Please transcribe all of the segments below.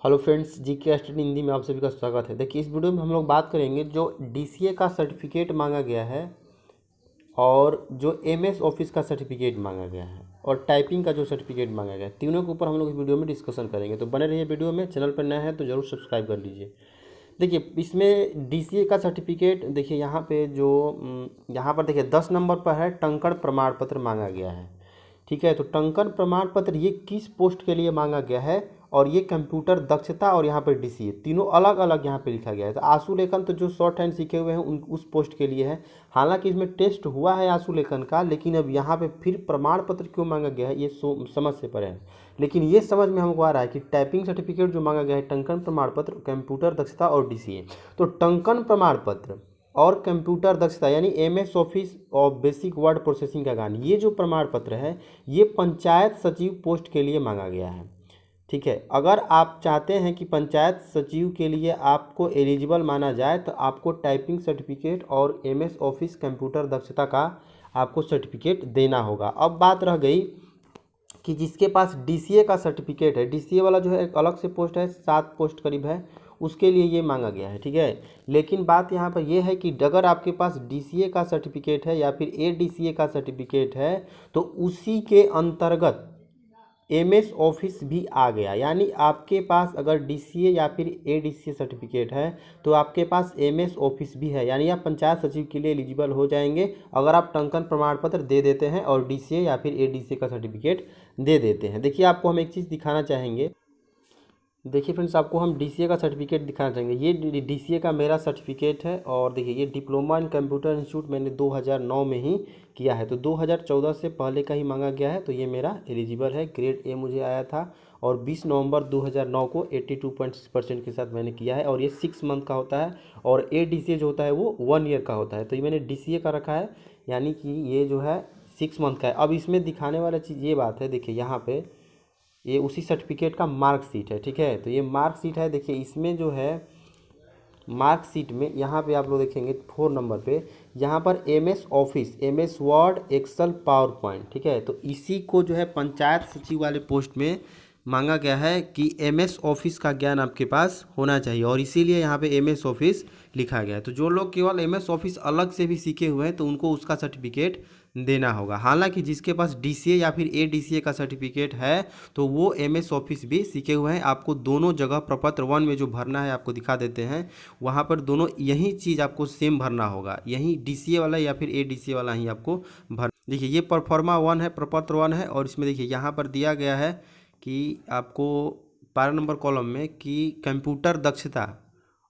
Hello friends, जी के study Hindi में आप सभी का स्वागत है। देखिए, इस वीडियो में हम लोग बात करेंगे जो डीसीए का सर्टिफिकेट मांगा गया है और जो एमएस ऑफिस का सर्टिफिकेट मांगा गया है और टाइपिंग का जो सर्टिफिकेट मांगा गया है, तीनों के ऊपर हम लोग इस वीडियो में डिस्कशन करेंगे। तो बने रहिए वीडियो में। चैनल पर नया है तो जरूर सब्सक्राइब कर लीजिए। देखिए, इसमें डीसीए का सर्टिफिकेट देखिए यहाँ पे जो यहाँ पर देखिए 10 नंबर पर है, टंकण प्रमाण पत्र मांगा गया है। ठीक है, तो टंकण प्रमाण पत्र ये किस पोस्ट के लिए मांगा गया है और ये कंप्यूटर दक्षता और यहाँ पर डीसीए तीनों अलग अलग यहाँ पे लिखा गया है। तो आशु लेखन तो जो शॉर्ट हैंड सीखे हुए हैं उस पोस्ट के लिए है। हालांकि इसमें टेस्ट हुआ है आशु लेखन का, लेकिन अब यहाँ पे फिर प्रमाण पत्र क्यों मांगा गया है ये समझ से परे है। लेकिन ये समझ में हमको आ रहा है कि टाइपिंग सर्टिफिकेट जो मांगा गया है, टंकण प्रमाण पत्र, कंप्यूटर दक्षता और डीसीए। तो टंकण प्रमाण पत्र और कंप्यूटर दक्षता यानी एमएस ऑफिस और बेसिक वर्ड प्रोसेसिंग का ज्ञान, ये जो प्रमाण पत्र है ये पंचायत सचिव पोस्ट के लिए मांगा गया है। ठीक है, अगर आप चाहते हैं कि पंचायत सचिव के लिए आपको एलिजिबल माना जाए तो आपको टाइपिंग सर्टिफिकेट और एमएस ऑफिस कंप्यूटर दक्षता का आपको सर्टिफिकेट देना होगा। अब बात रह गई कि जिसके पास डीसीए का सर्टिफिकेट है, डीसीए वाला जो है एक अलग से पोस्ट है, 7 पोस्ट करीब है, उसके लिए ये मांगा गया है। ठीक है, लेकिन बात यहाँ पर यह है कि अगर आपके पास डीसीए का सर्टिफिकेट है या फिर एडीसीए का सर्टिफिकेट है तो उसी के अंतर्गत एमएस ऑफिस भी आ गया। यानी आपके पास अगर डीसीए या फिर एडीसीए सर्टिफिकेट है तो आपके पास एमएस ऑफिस भी है, यानी आप पंचायत सचिव के लिए एलिजिबल हो जाएंगे अगर आप टंकण प्रमाण पत्र दे देते हैं और डीसीए या फिर एडीसीए का सर्टिफिकेट दे देते हैं। देखिए, आपको हम एक चीज़ दिखाना चाहेंगे। देखिए फ्रेंड्स, आपको हम डीसीए का सर्टिफिकेट दिखाना चाहेंगे। ये डीसीए का मेरा सर्टिफिकेट है और देखिए ये डिप्लोमा इन कंप्यूटर इंस्टीट्यूट मैंने 2009 में ही किया है, तो 2014 से पहले का ही मांगा गया है। तो ये मेरा एलिजिबल है, ग्रेड ए मुझे आया था और 20 नवंबर 2009 को 82.6% के साथ मैंने किया है। और ये 6 मंथ का होता है और एडीसीए जो होता है वो 1 ईयर का होता है। तो ये मैंने डीसीए का रखा है, यानी कि ये जो है 6 मंथ का है। अब इसमें दिखाने वाला चीज़ ये बात है, देखिए यहाँ पे ये उसी सर्टिफिकेट का मार्कशीट है। ठीक है, तो ये मार्कशीट है। देखिए इसमें जो है मार्कशीट में यहाँ पे आप लोग देखेंगे 4 नंबर पे, यहाँ पर MS Office, MS Word, Excel, PowerPoint. ठीक है, तो इसी को जो है पंचायत सचिव वाले पोस्ट में मांगा गया है कि एमएस ऑफिस का ज्ञान आपके पास होना चाहिए और इसीलिए यहाँ पे एमएस ऑफिस लिखा गया है। तो जो लोग केवल एमएस ऑफिस अलग से भी सीखे हुए हैं तो उनको उसका सर्टिफिकेट देना होगा। हालांकि जिसके पास डीसीए या फिर एडीसीए का सर्टिफिकेट है तो वो एमएस ऑफिस भी सीखे हुए हैं। आपको दोनों जगह प्रपत्र 1 में जो भरना है आपको दिखा देते हैं, वहाँ पर दोनों यही चीज़ आपको सेम भरना होगा, यही डीसीए वाला या फिर एडीसीए वाला ही आपको भर। देखिए ये परफॉर्मा 1 है, प्रपत्र 1 है और इसमें देखिए यहाँ पर दिया गया है कि आपको 12 नंबर कॉलम में कि कंप्यूटर दक्षता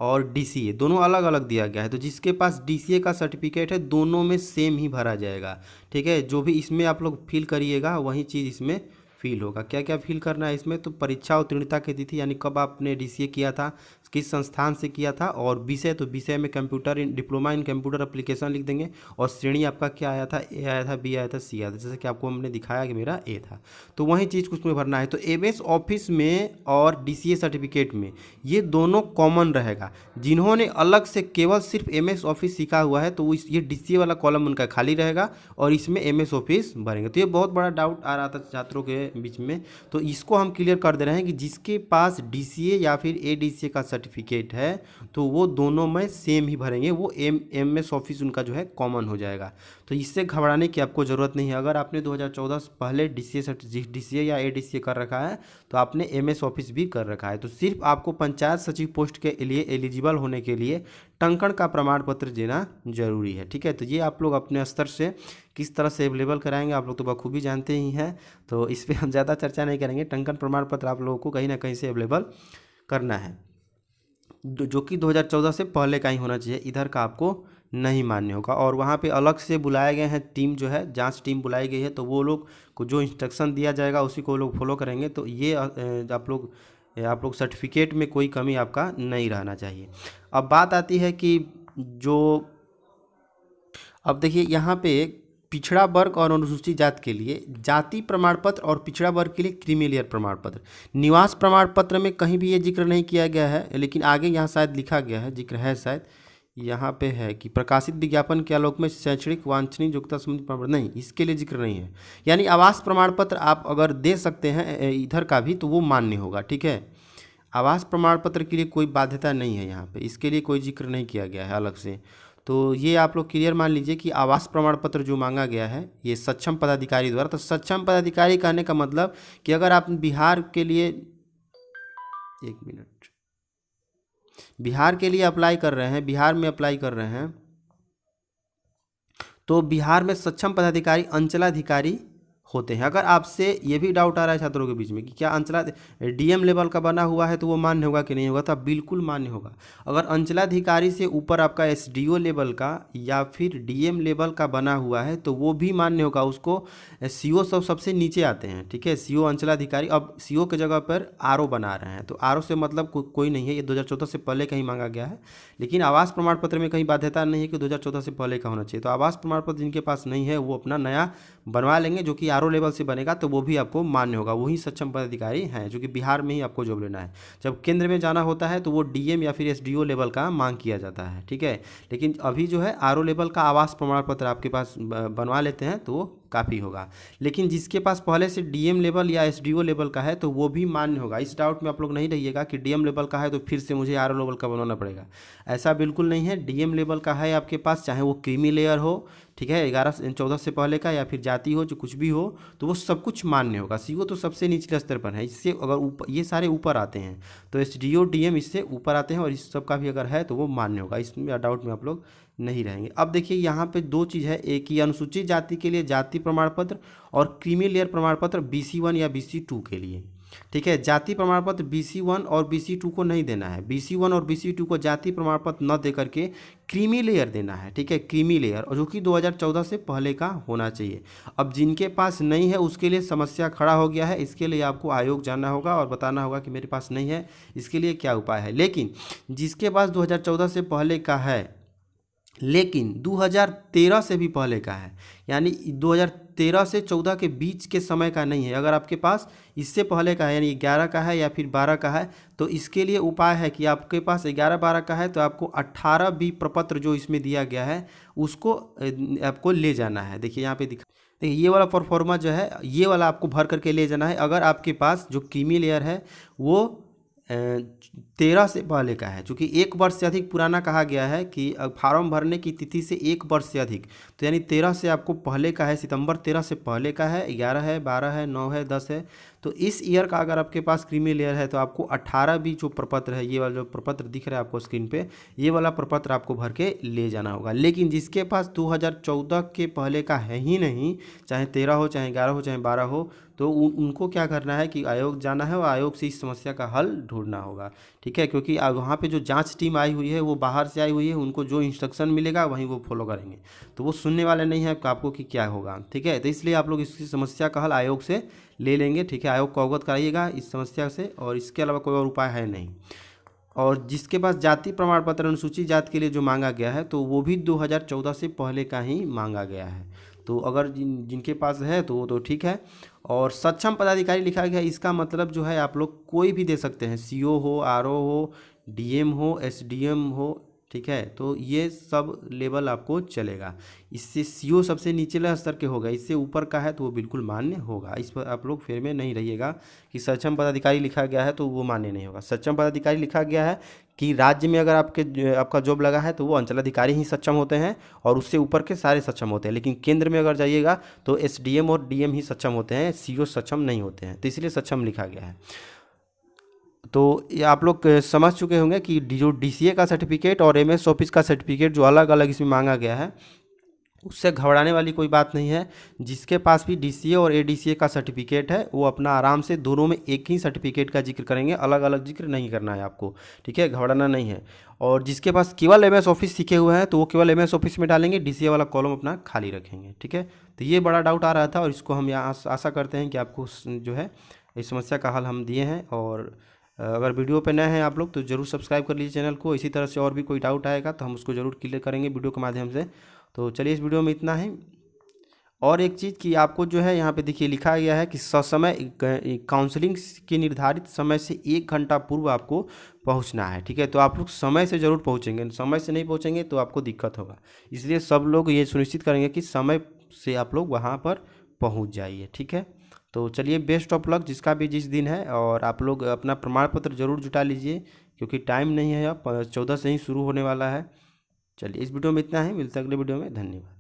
और डीसीए दोनों अलग अलग दिया गया है। तो जिसके पास डीसीए का सर्टिफिकेट है दोनों में सेम ही भरा जाएगा। ठीक है, जो भी इसमें आप लोग फिल करिएगा वही चीज़ इसमें फिल होगा। क्या क्या फिल करना है इसमें, तो परीक्षा उत्तीर्णता की तिथि यानी कब आपने डीसीए किया था, किस संस्थान से किया था, और विषय तो विषय में computer in diploma in computer application लिख देंगे और श्रेणी आपका क्या आया था, ए आया था, बी आया था, सी आया था, जैसे कि आपको हमने दिखाया कि मेरा ए था। तो वही चीज़ कुछ में भरना है। तो एमएस ऑफिस में और डीसीए सर्टिफिकेट में ये दोनों कॉमन रहेगा। जिन्होंने अलग से केवल सिर्फ एमएस ऑफिस सीखा हुआ है तो ये डीसीए वाला कॉलम उनका खाली रहेगा और इसमें एमएस ऑफिस भरेंगे। तो ये बहुत बड़ा डाउट आ रहा था छात्रों के बीच में, तो इसको हम क्लियर कर दे रहे हैं कि जिसके पास डीसीए या फिर एडीसीए का सर्टिफिकेट है तो वो दोनों में सेम ही भरेंगे, वो एमएस ऑफिस उनका जो है कॉमन हो जाएगा। तो इससे घबराने की आपको ज़रूरत नहीं है। अगर आपने 2014 से पहले डीसीए या एडीसीए कर रखा है तो आपने एमएस ऑफिस भी कर रखा है। तो सिर्फ आपको पंचायत सचिव पोस्ट के लिए एलिजिबल होने के लिए टंकण का प्रमाण पत्र देना जरूरी है। ठीक है, तो ये आप लोग अपने स्तर से किस तरह से अवेलेबल कराएंगे आप लोग तो बखूबी जानते ही हैं, तो इस पर हम ज़्यादा चर्चा नहीं करेंगे। टंकण प्रमाण पत्र आप लोगों को कहीं ना कहीं से अवेलेबल करना है, जो कि 2014 से पहले का ही होना चाहिए, इधर का आपको नहीं मान्य होगा। और वहाँ पे अलग से बुलाए गए हैं टीम, जो है जांच टीम बुलाई गई है, तो वो लोग को जो इंस्ट्रक्शन दिया जाएगा उसी को लोग फॉलो करेंगे। तो ये आप लोग सर्टिफिकेट में कोई कमी आपका नहीं रहना चाहिए। अब बात आती है कि जो अब देखिए यहाँ पे पिछड़ा वर्ग और अनुसूचित जाति के लिए जाति प्रमाण पत्र और पिछड़ा वर्ग के लिए क्रीमी लेयर प्रमाण पत्र। निवास प्रमाण पत्र में कहीं भी ये जिक्र नहीं किया गया है, लेकिन आगे यहाँ शायद लिखा गया है, जिक्र है शायद यहाँ पे है कि प्रकाशित विज्ञापन के आलोक में शैक्षणिक वांछनीय योग्यता संबंधी प्रमाण पत्र, नहीं इसके लिए जिक्र नहीं है। यानी आवास प्रमाण पत्र आप अगर दे सकते हैं इधर का भी तो वो मान्य होगा। ठीक है, आवास प्रमाण पत्र के लिए कोई बाध्यता नहीं है यहाँ पे, इसके लिए कोई जिक्र नहीं किया गया है अलग से। तो ये आप लोग क्लियर मान लीजिए कि आवास प्रमाण पत्र जो मांगा गया है ये सक्षम पदाधिकारी द्वारा। तो सक्षम पदाधिकारी कहने का मतलब कि अगर आप बिहार के लिए, एक मिनट, बिहार के लिए अप्लाई कर रहे हैं, बिहार में अप्लाई कर रहे हैं, तो बिहार में सक्षम पदाधिकारी अंचलाधिकारी होते हैं। अगर आपसे ये भी डाउट आ रहा है छात्रों के बीच में कि क्या अंचला डीएम लेवल का बना हुआ है तो वो मान्य होगा कि नहीं होगा, तो बिल्कुल मान्य होगा। अगर अंचलाधिकारी से ऊपर आपका एसडीओ लेवल का या फिर डीएम लेवल का बना हुआ है तो वो भी मान्य होगा। उसको सीओ सबसे नीचे आते हैं, ठीक है, सीओ अंचलाधिकारी। अब सीओ के जगह पर आरओ बना रहे हैं, तो आरओ से मतलब कोई नहीं है, ये 2014 से पहले का ही मांगा गया है। लेकिन आवास प्रमाण पत्र में कहीं बाध्यता नहीं है कि 2014 से पहले का होना चाहिए। तो आवास प्रमाण पत्र जिनके पास नहीं है वो अपना नया बनवा लेंगे, जो कि आरओ लेवल से बनेगा, तो वो भी आपको मान्य होगा। वही सक्षम पदाधिकारी हैं, जो कि बिहार में ही आपको जॉब लेना है। जब केंद्र में जाना होता है तो वो डीएम या फिर एसडीओ लेवल का मांग किया जाता है, ठीक है। लेकिन अभी जो है आरओ लेवल का आवास प्रमाण पत्र आपके पास बनवा लेते हैं तो वो काफ़ी होगा। लेकिन जिसके पास पहले से डीएम लेवल या एसडीओ लेवल का है तो वो भी मान्य होगा। इस डाउट में आप लोग नहीं रहिएगा कि डीएम लेवल का है तो फिर से मुझे आरओ लेवल का बनवाना पड़ेगा, ऐसा बिल्कुल नहीं है। डीएम लेवल का है आपके पास, चाहे वो क्रीमी लेयर हो, ठीक है, 11-14 से पहले का, या फिर जाति हो, जो कुछ भी हो, तो वो सब कुछ मान्य होगा। सीओ तो सबसे निचले स्तर पर है, इससे अगर ऊपर ये सारे ऊपर आते हैं तो एसडीओ डीएम इससे ऊपर आते हैं, और इस सब का भी अगर है तो वो मान्य होगा। इसमें डाउट में आप लोग नहीं रहेंगे। अब देखिए यहाँ पे दो चीज़ है, एक ही अनुसूचित जाति के लिए जाति प्रमाण पत्र और क्रीमी लेयर प्रमाण पत्र BC1 या BC2 के लिए, ठीक है। जाति प्रमाण पत्र BC1 और BC2 को नहीं देना है। BC1 और BC2 को जाति प्रमाण पत्र न दे करके क्रीमी लेयर देना है, ठीक है, क्रीमी लेयर, और जो कि 2014 से पहले का होना चाहिए। अब जिनके पास नहीं है उसके लिए समस्या खड़ा हो गया है, इसके लिए आपको आयोग जाना होगा और बताना होगा कि मेरे पास नहीं है, इसके लिए क्या उपाय है। लेकिन जिसके पास 2014 से पहले का है लेकिन 2013 से भी पहले का है, यानी 2013 से 14 के बीच के समय का नहीं है, अगर आपके पास इससे पहले का है, यानी 11 का है या फिर 12 का है, तो इसके लिए उपाय है कि आपके पास 11-12 का है तो आपको 18B प्रपत्र जो इसमें दिया गया है उसको आपको ले जाना है। देखिए यहाँ पे देखिए ये वाला परफॉर्मा जो है ये वाला आपको भर करके ले जाना है। अगर आपके पास जो क्रीमी लेयर है वो 13 से पहले का है, चूँकि 1 वर्ष से अधिक पुराना कहा गया है कि फार्म भरने की तिथि से 1 वर्ष से अधिक, तो यानी 13 से आपको पहले का है, सितंबर 13 से पहले का है, 11 है, 12 है, 9 है, 10 है, तो इस ईयर का अगर आपके पास क्रीमी लेयर है तो आपको 18B जो प्रपत्र है, ये वाला जो प्रपत्र दिख रहा है आपको स्क्रीन पे, ये वाला प्रपत्र आपको भर के ले जाना होगा। लेकिन जिसके पास 2014 के पहले का है ही नहीं, चाहे 13 हो, चाहे 11 हो, चाहे 12 हो, तो उनको क्या करना है कि आयोग जाना है और आयोग से इस समस्या का हल ढूंढना होगा, ठीक है। क्योंकि वहाँ पे जो जांच टीम आई हुई है वो बाहर से आई हुई है, उनको जो इंस्ट्रक्शन मिलेगा वहीं वो फॉलो करेंगे, तो वो सुनने वाले नहीं है आपको कि क्या होगा, ठीक है। तो इसलिए आप लोग इस समस्या का हल आयोग से ले लेंगे, ठीक है। आयोग को अवगत कराइएगा इस समस्या से, और इसके अलावा कोई और उपाय है नहीं। और जिसके पास जाति प्रमाण पत्र अनुसूचित जाति के लिए जो मांगा गया है तो वो भी 2014 से पहले का ही मांगा गया है। तो अगर जिनके पास है तो वो तो ठीक है। और सक्षम पदाधिकारी लिखा गया है, इसका मतलब जो है आप लोग कोई भी दे सकते हैं, सीओ हो, आरओ हो, डीएम हो, एसडीएम हो, ठीक है। तो ये सब लेवल आपको चलेगा। इससे सीओ सबसे निचले स्तर के होगा, इससे ऊपर का है तो वो बिल्कुल मान्य होगा। इस पर आप लोग फेर में नहीं रहिएगा कि सक्षम पदाधिकारी लिखा गया है तो वो मान्य नहीं होगा। सक्षम पदाधिकारी लिखा गया है कि राज्य में अगर आपका जॉब लगा है तो वो अंचलाधिकारी ही सक्षम होते हैं और उससे ऊपर के सारे सक्षम होते हैं। लेकिन केंद्र में अगर जाइएगा तो एसडीएम और डीएम ही सक्षम होते हैं, सीओ सक्षम नहीं होते हैं, तो इसलिए सक्षम लिखा गया है। तो ये आप लोग समझ चुके होंगे कि जो डीसीए का सर्टिफिकेट और एमएस ऑफिस का सर्टिफिकेट जो अलग अलग इसमें मांगा गया है उससे घबराने वाली कोई बात नहीं है। जिसके पास भी डीसीए और एडीसीए का सर्टिफिकेट है वो अपना आराम से दोनों में एक ही सर्टिफिकेट का जिक्र करेंगे, अलग अलग जिक्र नहीं करना है आपको, ठीक है, घबराना नहीं है। और जिसके पास केवल एमएस ऑफिस सीखे हुए हैं तो वो केवल एमएस ऑफिस में डालेंगे, डीसीए वाला कॉलम अपना खाली रखेंगे, ठीक है। तो ये बड़ा डाउट आ रहा था और इसको हम यहाँ आशा करते हैं कि आपको जो है इस समस्या का हल हम दिए हैं। और अगर वीडियो पे नए हैं आप लोग तो ज़रूर सब्सक्राइब कर लीजिए चैनल को। इसी तरह से और भी कोई डाउट आएगा तो हम उसको ज़रूर क्लियर करेंगे वीडियो के माध्यम से। तो चलिए इस वीडियो में इतना ही। और एक चीज़ कि आपको जो है यहाँ पे देखिए लिखा गया है कि ससमय काउंसलिंग के निर्धारित समय से 1 घंटा पूर्व आपको पहुँचना है, ठीक है। तो आप लोग समय से ज़रूर पहुँचेंगे, समय से नहीं पहुँचेंगे तो आपको दिक्कत होगा। इसलिए सब लोग ये सुनिश्चित करेंगे कि समय से आप लोग वहाँ पर पहुँच जाइए, ठीक है। तो चलिए, बेस्ट ऑफ लक जिसका भी जिस दिन है, और आप लोग अपना प्रमाण पत्र ज़रूर जुटा लीजिए क्योंकि टाइम नहीं है, अब 14 से ही शुरू होने वाला है। चलिए, इस वीडियो में इतना ही, मिलते हैं अगले वीडियो में। धन्यवाद।